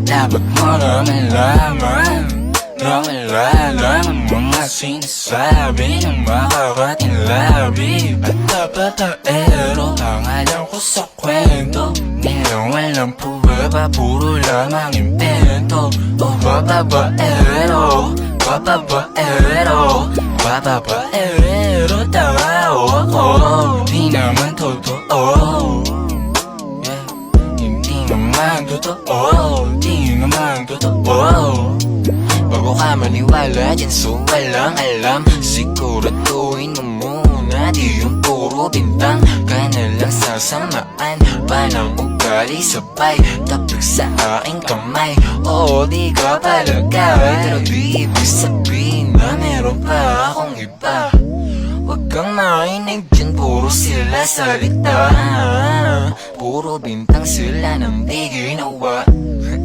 Dapat mo na malaman na malaman ang mga sinasabi ng makakatinlabi. At babaero ang alam ko sa kwento. Ngayon walang pruweba, puro lamang invento. Oh babaero, babaero, babaero daw ako. Di naman totoo, yeah. Hindi naman totoo, di naman totoo. Bago ka maniwala dyan so walang alam, siguraduhin mo muna di yung puro bintang. Ka na lang sasamaan pa ng ugali sabay tapos sa aking kamay. Oo di ka palagay, pero di ibig sabihin na meron pa akong iba. Huwag kang makinig dyan, puro sila salita, puro bintang sila ng di ginawa.